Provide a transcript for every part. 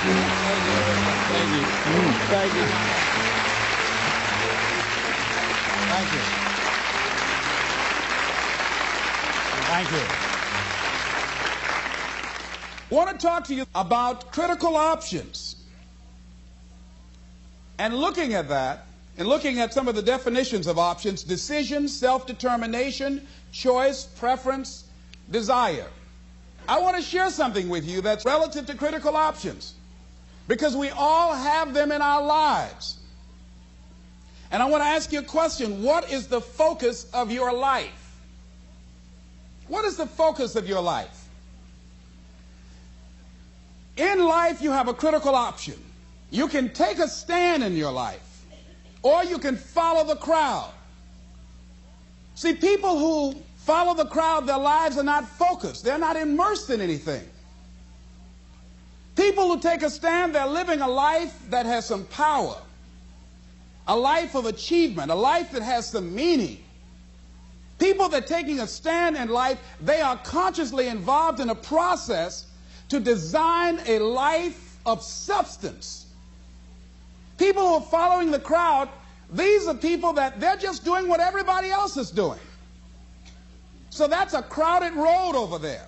Thank you. Thank you. Thank you. Thank you. I want to talk to you about critical options. And looking at that, and looking at some of the definitions of options: decision, self-determination, choice, preference, desire. I want to share something with you that's relative to critical options, because we all have them in our lives. And I want to ask you a question. What is the focus of your life? What is the focus of your life? In life, you have a critical option. You can take a stand in your life, or you can follow the crowd. See, people who follow the crowd, their lives are not focused. They're not immersed in anything. People who take a stand, they're living a life that has some power, a life of achievement, a life that has some meaning. People that are taking a stand in life, they are consciously involved in a process to design a life of substance. People who are following the crowd, these are people that they're just doing what everybody else is doing. So that's a crowded road over there.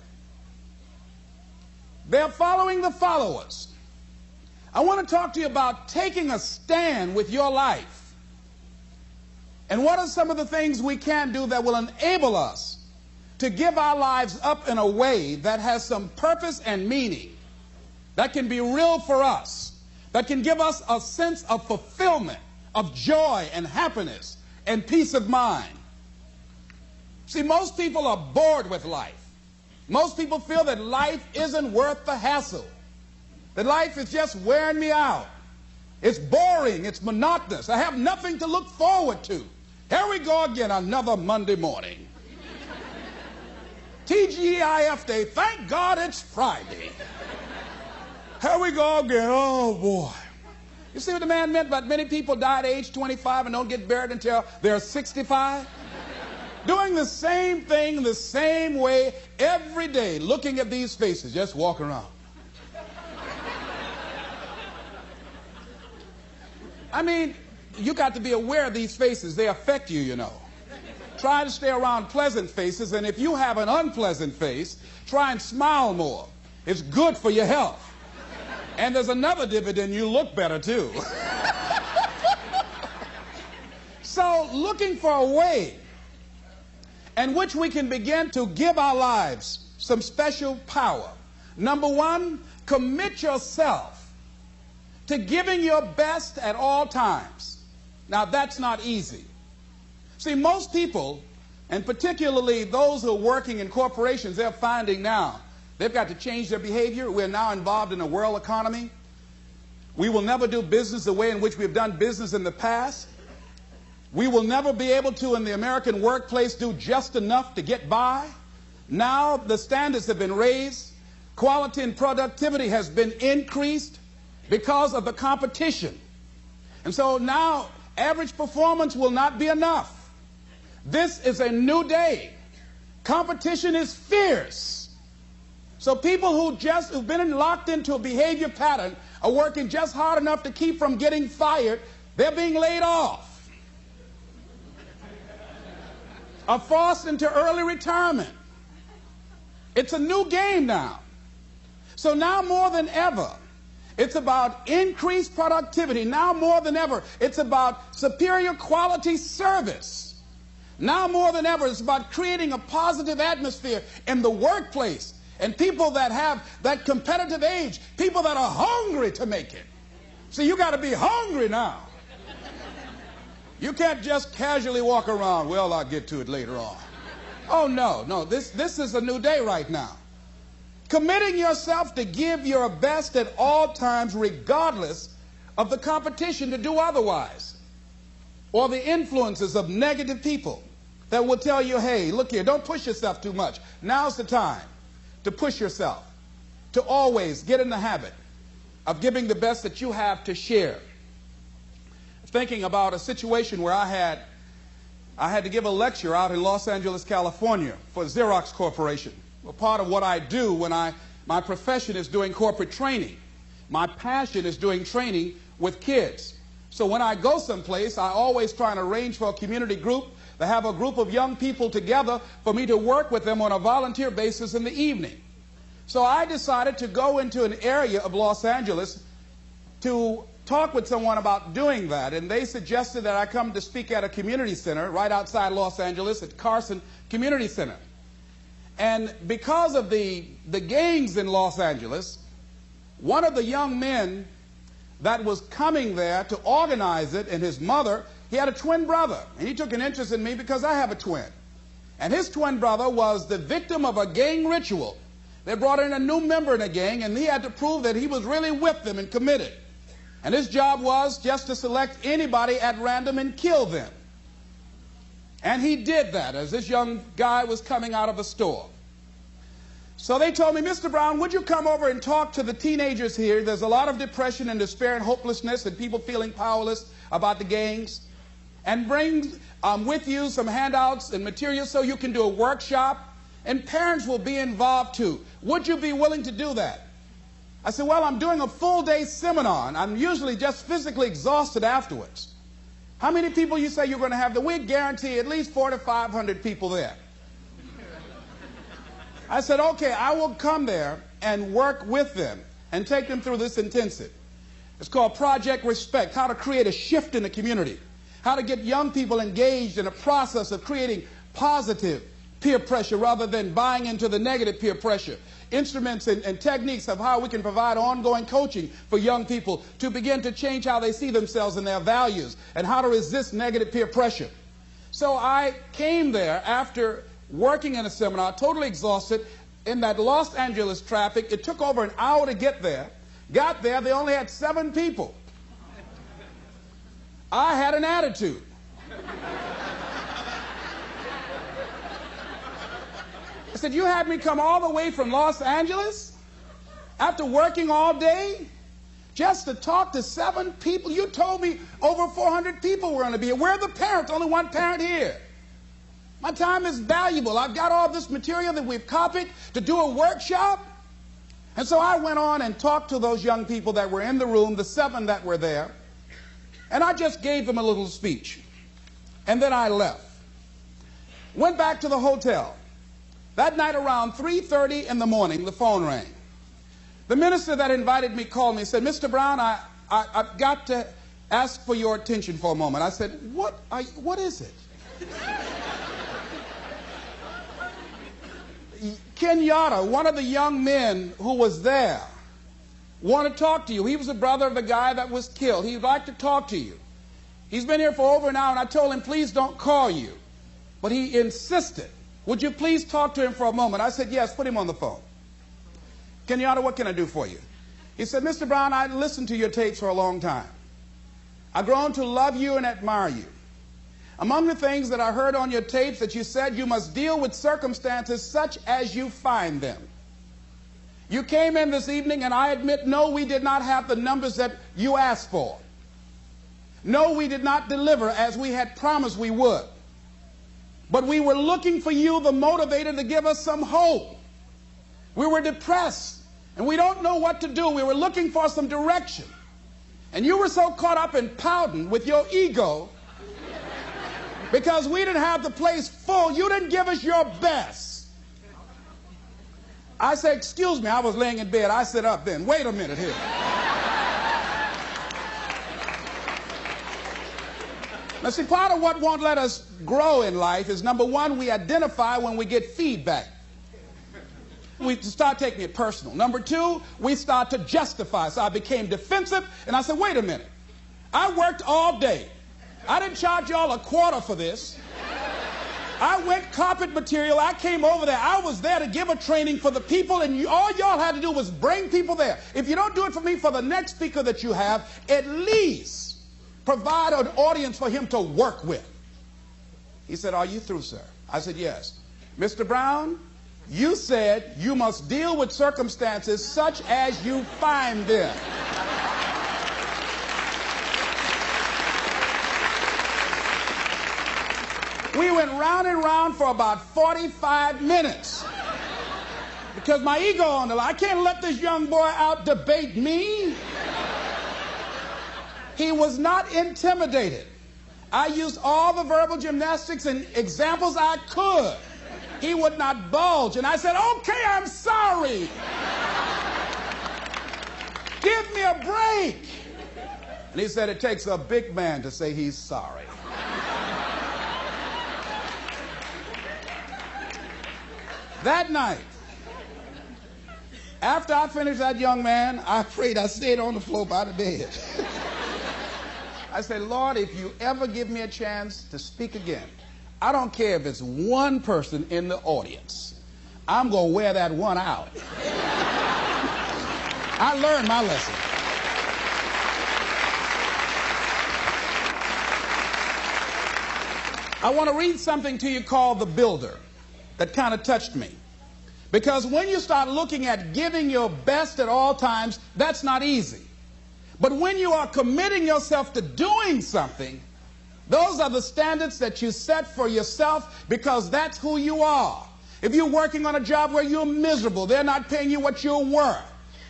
They're following the followers. I want to talk to you about taking a stand with your life. And what are some of the things we can do that will enable us to give our lives up in a way that has some purpose and meaning, that can be real for us, that can give us a sense of fulfillment, of joy and happiness and peace of mind. See, most people are bored with life. Most people feel that life isn't worth the hassle, that life is just wearing me out. It's boring, it's monotonous. I have nothing to look forward to. Here we go again, another Monday morning. TGIF Day, thank God it's Friday. Here we go again, oh boy. You see what the man meant about many people die at age 25 and don't get buried until they're 65? Doing the same thing the same way every day, looking at these faces, just walking around. I mean, you got to be aware of these faces. They affect you, you know. Try to stay around pleasant faces, and if you have an unpleasant face, try and smile more. It's good for your health. And there's another dividend: you look better too. So, looking for a way in which we can begin to give our lives some special power. Number one, commit yourself to giving your best at all times. Now, that's not easy. See, most people, and particularly those who are working in corporations, they're finding now they've got to change their behavior. We're now involved in a world economy. We will never do business the way in which we've done business in the past. We will never be able to, in the American workplace, do just enough to get by. Now the standards have been raised. Quality and productivity has been increased because of the competition. And so now average performance will not be enough. This is a new day. Competition is fierce. So people who've been locked into a behavior pattern are working just hard enough to keep from getting fired. They're being laid off, are forced into early retirement. It's a new game now. So now more than ever, it's about increased productivity. Now more than ever, it's about superior quality service. Now more than ever, it's about creating a positive atmosphere in the workplace. And people that have that competitive age, people that are hungry to make it. See, you got to be hungry now. You can't just casually walk around, well, I'll get to it later on. Oh, no, this is a new day right now. Committing yourself to give your best at all times, regardless of the competition to do otherwise, or the influences of negative people that will tell you, hey, look here, don't push yourself too much. Now's the time to push yourself, to always get in the habit of giving the best that you have to share. Thinking about a situation where I had to give a lecture out in Los Angeles, California for Xerox Corporation. Well, part of what I do when my profession is doing corporate training. My passion is doing training with kids. So when I go someplace, I always try and arrange for a community group to have a group of young people together for me to work with them on a volunteer basis in the evening. So I decided to go into an area of Los Angeles to talk with someone about doing that, and they suggested that I come to speak at a community center right outside Los Angeles at Carson Community Center. And because of the gangs in Los Angeles, one of the young men that was coming there to organize it, and his mother, he had a twin brother, and he took an interest in me because I have a twin. And his twin brother was the victim of a gang ritual. They brought in a new member in a gang, and he had to prove that he was really with them and committed. And his job was just to select anybody at random and kill them. And he did that as this young guy was coming out of a store. So they told me, Mr. Brown, would you come over and talk to the teenagers here? There's a lot of depression and despair and hopelessness and people feeling powerless about the gangs. And bring with you some handouts and materials so you can do a workshop. And parents will be involved too. Would you be willing to do that? I said, well, I'm doing a full-day seminar, and I'm usually just physically exhausted afterwards. How many people you say you're going to have? We guarantee at least 400 to 500 people there. I said, okay, I will come there and work with them and take them through this intensive. It's called Project Respect, how to create a shift in the community, how to get young people engaged in a process of creating positive peer pressure rather than buying into the negative peer pressure. Instruments and techniques of how we can provide ongoing coaching for young people to begin to change how they see themselves and their values and how to resist negative peer pressure. So I came there after working in a seminar, totally exhausted, in that Los Angeles traffic. It took over an hour to get there. Got there, they only had 7 people. I had an attitude. I said, you had me come all the way from Los Angeles after working all day just to talk to 7 people? You told me over 400 people were going to be here. Where are the parents? Only one parent here. My time is valuable. I've got all this material that we've copied to do a workshop. And so I went on and talked to those young people that were in the room, the 7 that were there, and I just gave them a little speech. And then I left. Went back to the hotel. That night around 3:30 in the morning, the phone rang. The minister that invited me called me and said, Mr. Brown, I've got to ask for your attention for a moment. I said, what is it? Kenyatta, one of the young men who was there, wanted to talk to you. He was the brother of the guy that was killed. He'd like to talk to you. He's been here for over an hour, and I told him, please don't call you. But he insisted. Would you please talk to him for a moment? I said, yes, put him on the phone. Kenyatta, what can I do for you? He said, Mr. Brown, I listened to your tapes for a long time. I've grown to love you and admire you. Among the things that I heard on your tapes that you said you must deal with circumstances such as you find them. You came in this evening, and I admit, no, we did not have the numbers that you asked for. No, we did not deliver as we had promised we would. But we were looking for you, the motivator, to give us some hope. We were depressed, and we don't know what to do. We were looking for some direction. And you were so caught up in pouting with your ego because we didn't have the place full. You didn't give us your best. I said, excuse me, I was laying in bed. I sit up then. Wait a minute here. Now, see, part of what won't let us grow in life is, number one, we identify when we get feedback. We start taking it personal. Number two, we start to justify. So I became defensive, and I said, wait a minute. I worked all day. I didn't charge y'all a quarter for this. I went carpet material. I came over there. I was there to give a training for the people, and all y'all had to do was bring people there. If you don't do it for me, for the next speaker that you have, at least provide an audience for him to work with. He said, are you through, sir? I said, yes. Mr. Brown, you said you must deal with circumstances such as you find them. We went round and round for about 45 minutes. Because my ego on the line. I can't let this young boy out debate me. He was not intimidated. I used all the verbal gymnastics and examples I could. He would not budge. And I said, okay, I'm sorry. Give me a break. And he said, it takes a big man to say he's sorry. That night, after I finished that young man, I prayed. I stayed on the floor by the bed. I said, Lord, if you ever give me a chance to speak again, I don't care if it's one person in the audience, I'm going to wear that one out. I learned my lesson. I want to read something to you called The Builder that kind of touched me. Because when you start looking at giving your best at all times, that's not easy. But when you are committing yourself to doing something, those are the standards that you set for yourself because that's who you are. If you're working on a job where you're miserable, they're not paying you what you're worth.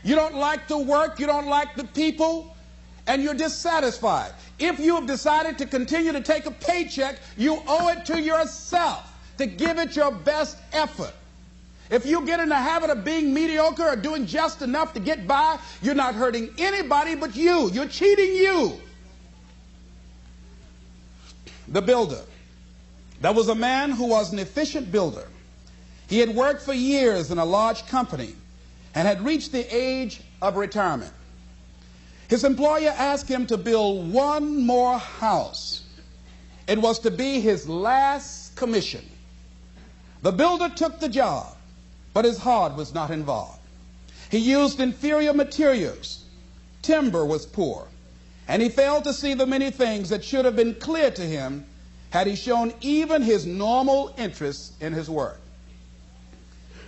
You don't like the work, you don't like the people, and you're dissatisfied. If you have decided to continue to take a paycheck, you owe it to yourself to give it your best effort. If you get in the habit of being mediocre or doing just enough to get by, you're not hurting anybody but you. You're cheating you. The builder. There was a man who was an efficient builder. He had worked for years in a large company and had reached the age of retirement. His employer asked him to build one more house. It was to be his last commission. The builder took the job, but his heart was not involved. He used inferior materials. Timber was poor, and he failed to see the many things that should have been clear to him had he shown even his normal interest in his work.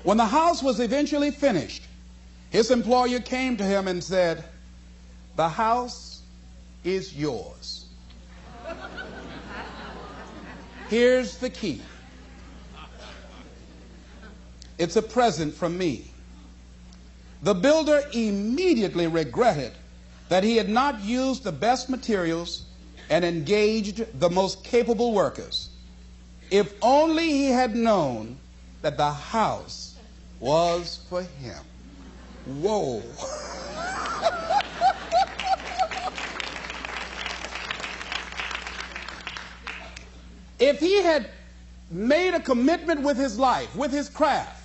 When the house was eventually finished, his employer came to him and said, "The house is yours. Here's the key. It's a present from me." The builder immediately regretted that he had not used the best materials and engaged the most capable workers. If only he had known that the house was for him. Whoa. If he had made a commitment with his life, with his craft,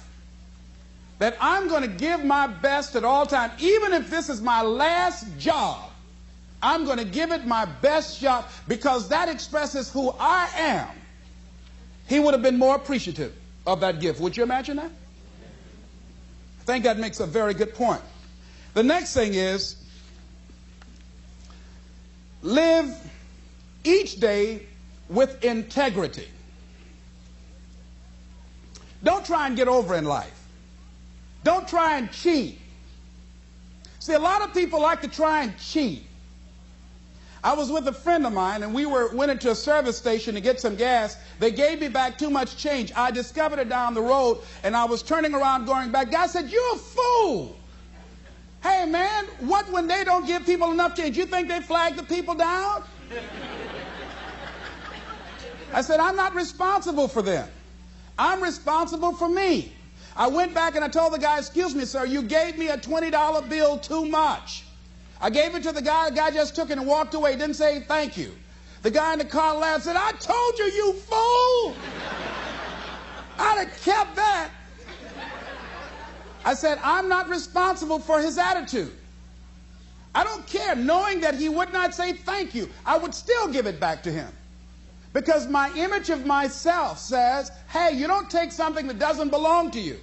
that I'm going to give my best at all times, even if this is my last job, I'm going to give it my best shot because that expresses who I am, he would have been more appreciative of that gift. Would you imagine that? I think that makes a very good point. The next thing is, live each day with integrity. Don't try and get over in life. Don't try and cheat. See, a lot of people like to try and cheat. I was with a friend of mine, and we went into a service station to get some gas. They gave me back too much change. I discovered it down the road, and I was turning around going back. Guy said, "You're a fool." Hey, man, what when they don't give people enough change? You think they flag the people down? I said, I'm not responsible for them. I'm responsible for me. I went back and I told the guy, "Excuse me, sir, you gave me a $20 bill too much." I gave it to the guy just took it and walked away, didn't say thank you. The guy in the car laughed, said, "I told you, you fool." I'd have kept that. I said, I'm not responsible for his attitude. I don't care. Knowing that he would not say thank you, I would still give it back to him. Because my image of myself says, hey, you don't take something that doesn't belong to you.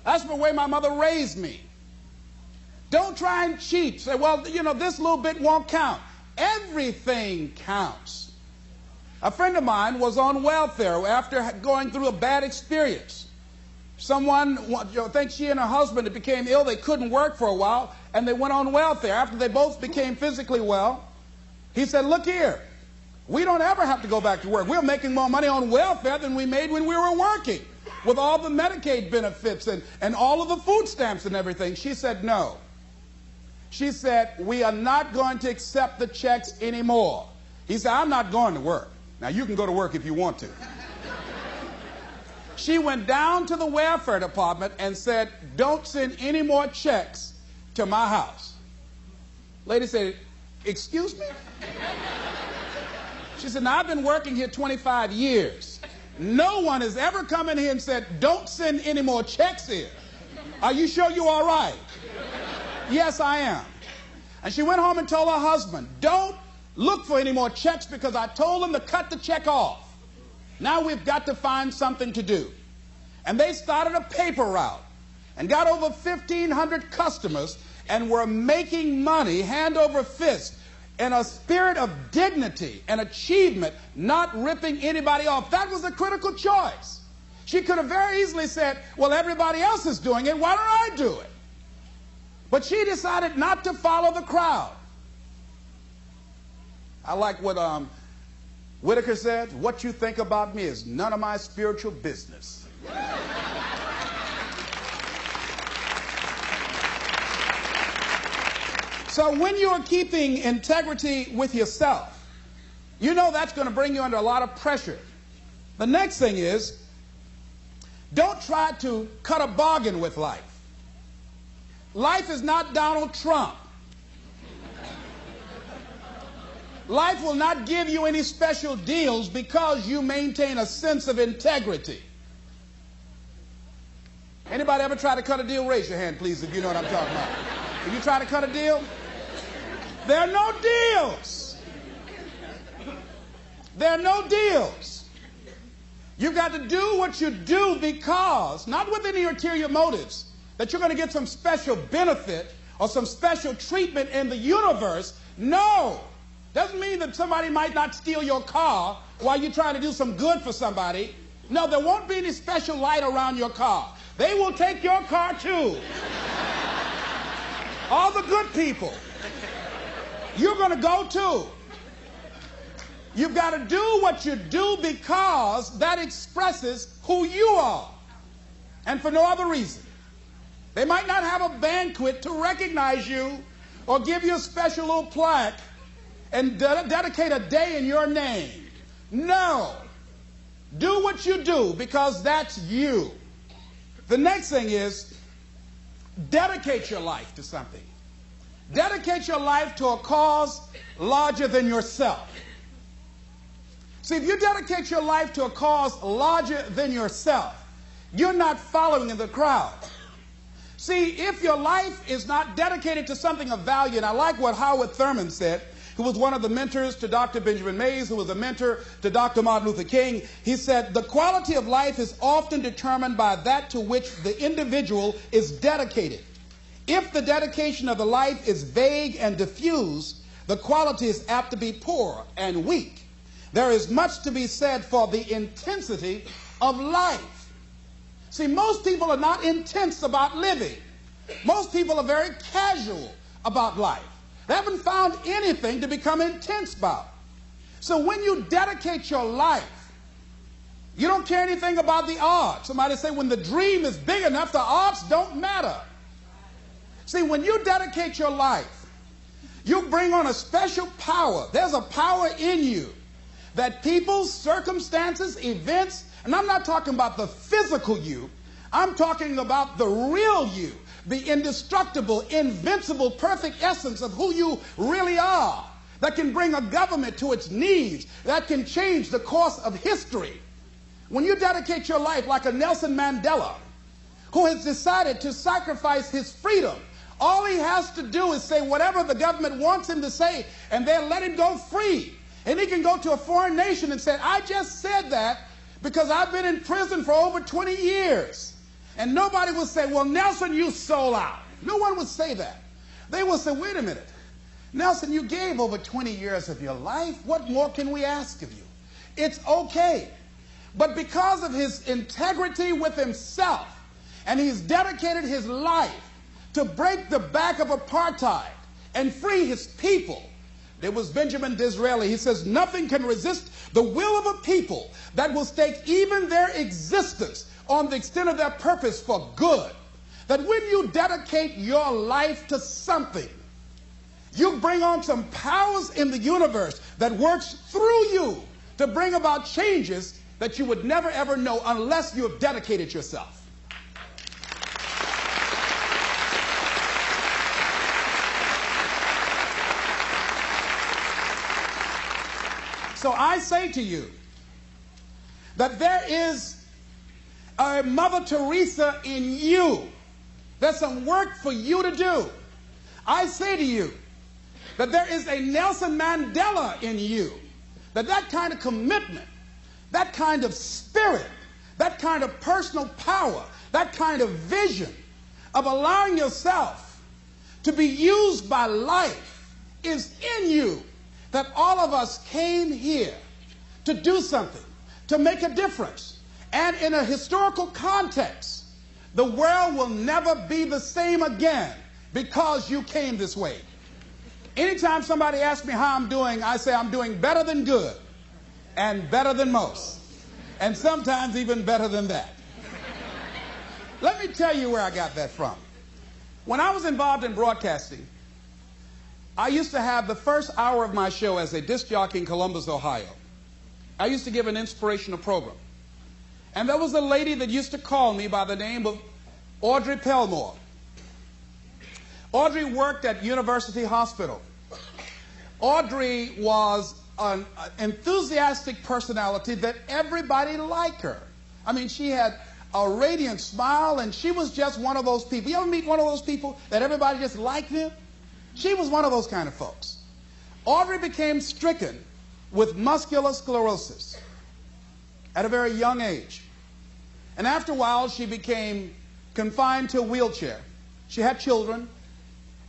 That's the way my mother raised me. Don't try and cheat. Say, well, you know, this little bit won't count. Everything counts. A friend of mine was on welfare after going through a bad experience. Someone, I think she and her husband became ill. They couldn't work for a while, and they went on welfare. After they both became physically well, he said, look here. We don't ever have to go back to work. We're making more money on welfare than we made when we were working. with all the Medicaid benefits and all of the food stamps and everything. She said no. She said, we are not going to accept the checks anymore. He said, I'm not going to work. Now, you can go to work if you want to. She went down to the welfare department and said, don't send any more checks to my house. Lady said, excuse me? She said, now, I've been working here 25 years. No one has ever come in here and said, don't send any more checks here. Are you sure you're all right? Yes, I am. And she went home and told her husband, don't look for any more checks because I told them to cut the check off. Now we've got to find something to do. And they started a paper route and got over 1,500 customers and were making money hand over fist in a spirit of dignity and achievement, not ripping anybody off. That was a critical choice. She could have very easily said, well, everybody else is doing it, why don't I do it? But she decided not to follow the crowd. I like what Whitaker said, what you think about me is none of my spiritual business. So when you are keeping integrity with yourself, you know that's going to bring you under a lot of pressure. The next thing is, don't try to cut a bargain with life. Life is not Donald Trump. Life will not give you any special deals because you maintain a sense of integrity. Anybody ever try to cut a deal? Raise your hand, please, if you know what I'm talking about. If you try to cut a deal, there are no deals. There are no deals. You've got to do what you do because, not with any ulterior motives, that you're going to get some special benefit or some special treatment in the universe. No. Doesn't mean that somebody might not steal your car while you're trying to do some good for somebody. No, there won't be any special light around your car. They will take your car too. All the good people. You're going to go too. You've got to do what you do because that expresses who you are and for no other reason. They might not have a banquet to recognize you or give you a special little plaque and dedicate a day in your name. No. Do what you do because that's you. The next thing is dedicate your life to something. Dedicate your life to a cause larger than yourself. See, if you dedicate your life to a cause larger than yourself, you're not following in the crowd. See, if your life is not dedicated to something of value, and I like what Howard Thurman said, who was one of the mentors to Dr. Benjamin Mays, who was a mentor to Dr. Martin Luther King. He said, the quality of life is often determined by that to which the individual is dedicated. If the dedication of the life is vague and diffuse, the quality is apt to be poor and weak. There is much to be said for the intensity of life. See, most people are not intense about living. Most people are very casual about life. They haven't found anything to become intense about. So when you dedicate your life, you don't care anything about the odds. Somebody say when the dream is big enough, the odds don't matter. See, when you dedicate your life, you bring on a special power. There's a power in you that people, circumstances, events, and I'm not talking about the physical you, I'm talking about the real you, the indestructible, invincible, perfect essence of who you really are, that can bring a government to its knees, that can change the course of history. When you dedicate your life like a Nelson Mandela, who has decided to sacrifice his freedom, all he has to do is say whatever the government wants him to say, and they'll let him go free. And he can go to a foreign nation and say, I just said that because I've been in prison for over 20 years. And nobody will say, well, Nelson, you sold out. No one would say that. They will say, wait a minute. Nelson, you gave over 20 years of your life. What more can we ask of you? It's okay. But because of his integrity with himself, and he's dedicated his life to break the back of apartheid and free his people. There was Benjamin Disraeli. He says, nothing can resist the will of a people that will stake even their existence on the extent of their purpose for good. That when you dedicate your life to something, you bring on some powers in the universe that works through you to bring about changes that you would never ever know unless you have dedicated yourself. So I say to you that there is a Mother Teresa in you. There's some work for you to do. I say to you that there is a Nelson Mandela in you. That kind of commitment, that kind of spirit, that kind of personal power, that kind of vision of allowing yourself to be used by life is in you. That all of us came here to do something, to make a difference. And in a historical context, the world will never be the same again because you came this way. Anytime somebody asks me how I'm doing, I say I'm doing better than good and better than most, and sometimes even better than that. Let me tell you where I got that from. When I was involved in broadcasting, I used to have the first hour of my show as a disc jockey in Columbus, Ohio. I used to give an inspirational program. And there was a lady that used to call me by the name of Audrey Pelmore. Audrey worked at University Hospital. Audrey was an enthusiastic personality that everybody liked her. I mean, she had a radiant smile, and she was just one of those people. You ever meet one of those people that everybody just liked them? She was one of those kind of folks. Audrey became stricken with muscular sclerosis at a very young age. And after a while, she became confined to a wheelchair. She had children.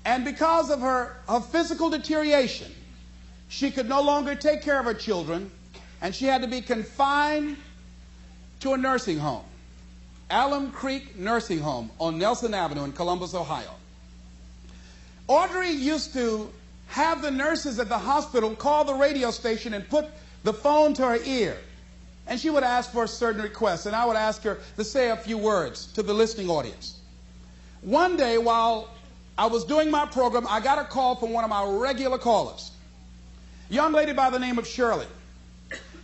And because of her physical deterioration, she could no longer take care of her children, and she had to be confined to a nursing home, Alum Creek Nursing Home on Nelson Avenue in Columbus, Ohio. Audrey used to have the nurses at the hospital call the radio station and put the phone to her ear. And she would ask for a certain request, and I would ask her to say a few words to the listening audience. One day, while I was doing my program, I got a call from one of my regular callers, a young lady by the name of Shirley.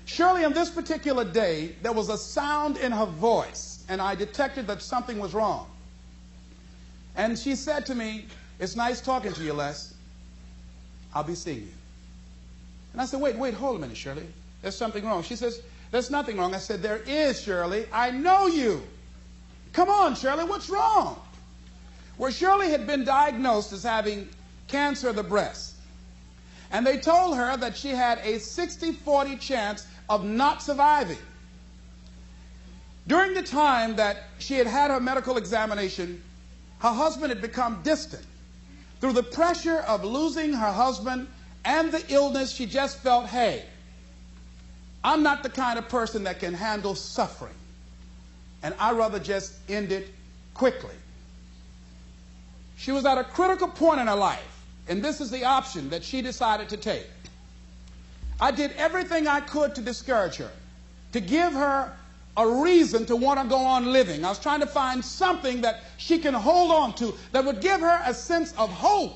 Shirley, on this particular day, there was a sound in her voice, and I detected that something was wrong. And she said to me, "It's nice talking to you, Les. I'll be seeing you." And I said, wait, hold a minute, Shirley. There's something wrong. She says, "There's nothing wrong." I said, "There is, Shirley. I know you. Come on, Shirley, what's wrong?" Well, Shirley had been diagnosed as having cancer of the breast. And they told her that she had a 60-40 chance of not surviving. During the time that she had had her medical examination, her husband had become distant. Through the pressure of losing her husband and the illness, she just felt, hey, I'm not the kind of person that can handle suffering, and I'd rather just end it quickly. She was at a critical point in her life, and this is the option that she decided to take. I did everything I could to discourage her, to give her a reason to want to go on living. I was trying to find something that she can hold on to that would give her a sense of hope,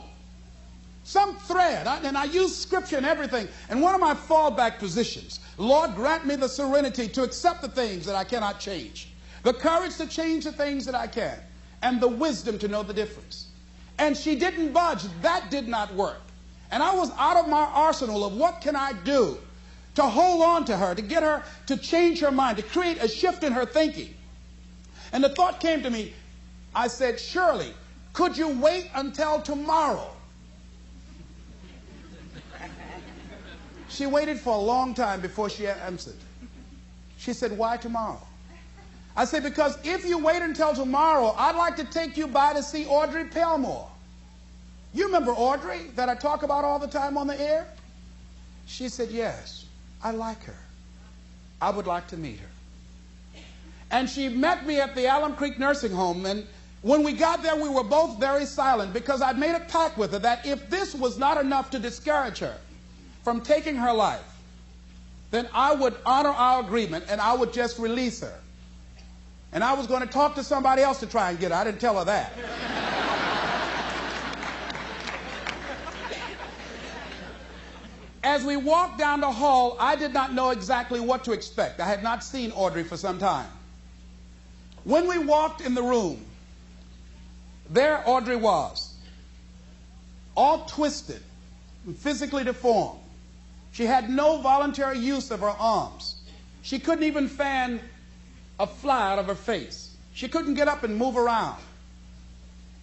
some thread. And I use scripture and everything. And one of my fallback positions, Lord, grant me the serenity to accept the things that I cannot change, the courage to change the things that I can, and the wisdom to know the difference. And she didn't budge. That did not work. And I was out of my arsenal of what can I do to hold on to her, to get her to change her mind, to create a shift in her thinking. And the thought came to me. I said, "Shirley, could you wait until tomorrow?" She waited for a long time before she answered. She said, "Why tomorrow?" I said, "Because if you wait until tomorrow, I'd like to take you by to see Audrey Pelmore. You remember Audrey that I talk about all the time on the air?" She said, "Yes, I like her. I would like to meet her." And she met me at the Alum Creek Nursing Home, and when we got there, we were both very silent because I'd made a pact with her that if this was not enough to discourage her from taking her life, then I would honor our agreement and I would just release her. And I was going to talk to somebody else to try and get her. I didn't tell her that. As we walked down the hall, I did not know exactly what to expect. I had not seen Audrey for some time. When we walked in the room, there Audrey was, all twisted and physically deformed. She had no voluntary use of her arms. She couldn't even fan a fly out of her face. She couldn't get up and move around.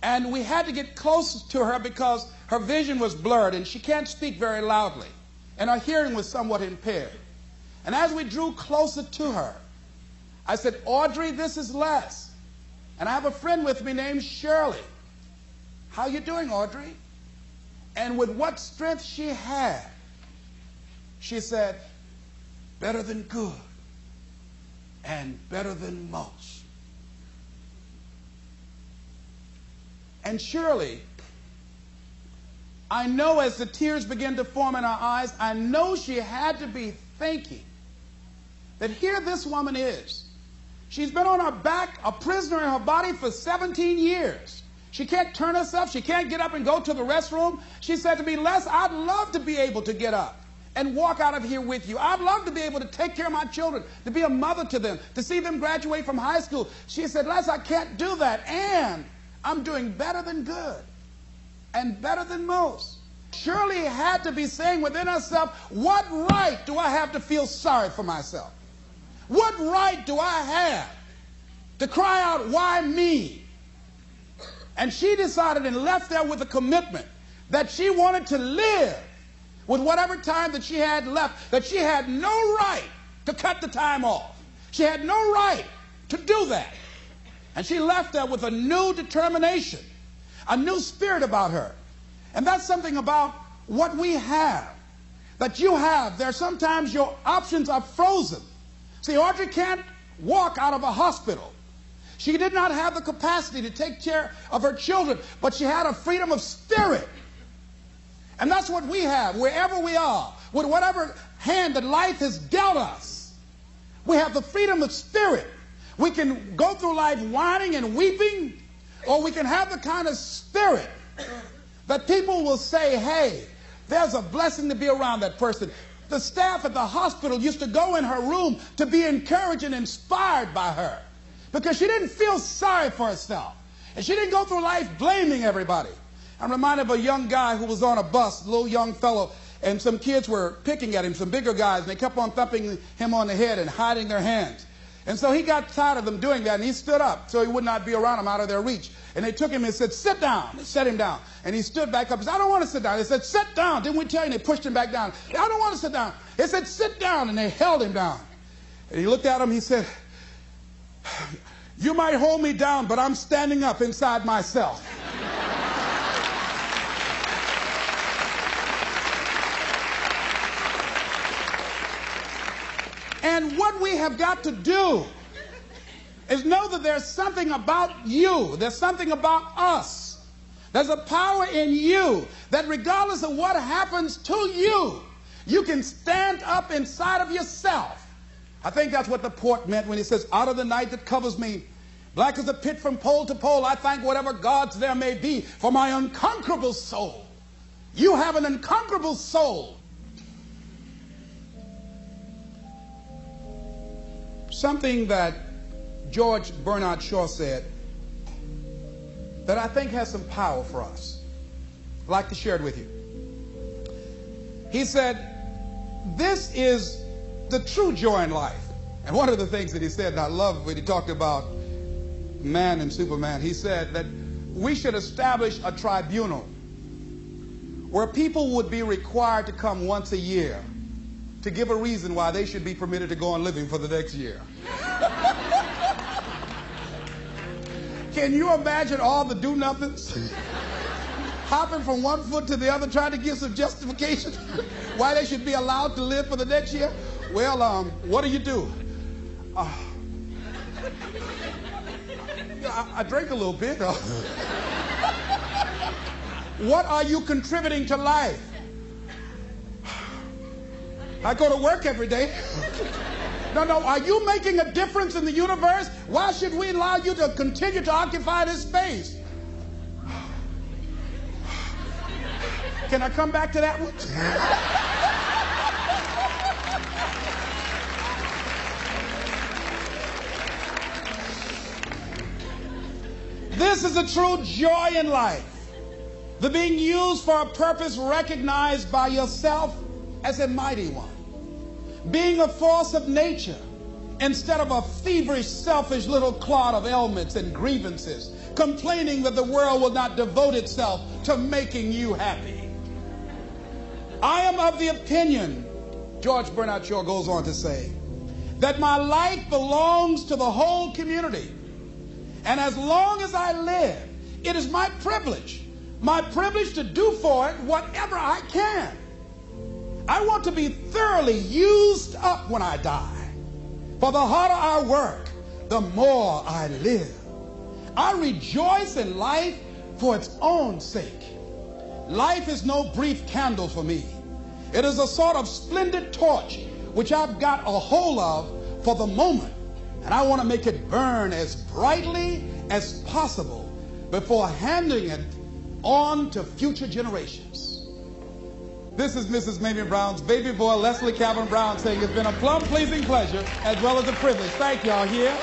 And we had to get close to her because her vision was blurred and she can't speak very loudly. And her hearing was somewhat impaired. And as we drew closer to her, I said, Audrey, this is Les. And I have a friend with me named Shirley. How you doing, Audrey? And with what strength she had, she said, better than good and better than most. And Shirley, I know as the tears began to form in her eyes, I know she had to be thinking that here this woman is. She's been on her back, a prisoner in her body for 17 years. She can't turn herself. She can't get up and go to the restroom. She said to me, Les, I'd love to be able to get up and walk out of here with you. I'd love to be able to take care of my children, to be a mother to them, to see them graduate from high school. She said, Les, I can't do that. And I'm doing better than good and better than most. Shirley had to be saying within herself, what right do I have to feel sorry for myself? What right do I have to cry out, why me? And she decided and left there with a commitment that she wanted to live with whatever time that she had left, that she had no right to cut the time off. She had no right to do that. And she left there with a new determination, a new spirit about her. And that's something about what we have, that you have. There sometimes your options are frozen. See, Audrey can't walk out of a hospital. She did not have the capacity to take care of her children, but she had a freedom of spirit. And that's what we have, wherever we are, with whatever hand that life has dealt us. We have the freedom of spirit. We can go through life whining and weeping, or we can have the kind of spirit that people will say, hey, there's a blessing to be around that person. The staff at the hospital used to go in her room to be encouraged and inspired by her because she didn't feel sorry for herself. And she didn't go through life blaming everybody. I'm reminded of a young guy who was on a bus, a little young fellow, and some kids were picking at him, some bigger guys, and they kept on thumping him on the head and hiding their hands. And so he got tired of them doing that, and he stood up so he would not be around them, out of their reach. And they took him and said, sit down. They set him down. And he stood back up. He said, I don't want to sit down. They said, sit down. Didn't we tell you? And they pushed him back down. I don't want to sit down. They said, sit down. And they held him down. And he looked at him. He said, you might hold me down, but I'm standing up inside myself. And what we have got to do is know that there's something about you, there's something about us, there's a power in you that regardless of what happens to you, you can stand up inside of yourself. I think that's what the poet meant when he says, out of the night that covers me, black as a pit from pole to pole, I thank whatever gods there may be for my unconquerable soul. You have an unconquerable soul. Something that George Bernard Shaw said that I think has some power for us. I'd like to share it with you. He said, this is the true joy in life. And one of the things that he said, and I love when he talked about man and Superman, he said that we should establish a tribunal where people would be required to come once a year to give a reason why they should be permitted to go on living for the next year. Can you imagine all the do-nothings hopping from one foot to the other trying to give some justification why they should be allowed to live for the next year? Well, what do? I drink a little bit. What are you contributing to life? I go to work every day. No. Are you making a difference in the universe? Why should we allow you to continue to occupy this space? Can I come back to that one? This is a true joy in life. The being used for a purpose recognized by yourself as a mighty one. Being a force of nature instead of a feverish, selfish little clod of ailments and grievances, complaining that the world will not devote itself to making you happy. I am of the opinion, George Bernard Shaw goes on to say, that my life belongs to the whole community. And as long as I live, it is my privilege to do for it whatever I can. I want to be thoroughly used up when I die. For the harder I work, the more I live. I rejoice in life for its own sake. Life is no brief candle for me. It is a sort of splendid torch which I've got a hold of for the moment. And I want to make it burn as brightly as possible before handing it on to future generations. This is Mrs. Mamie Brown's baby boy, Leslie Calvin Brown, saying it's been a plum-pleasing pleasure as well as a privilege. Thank y'all here.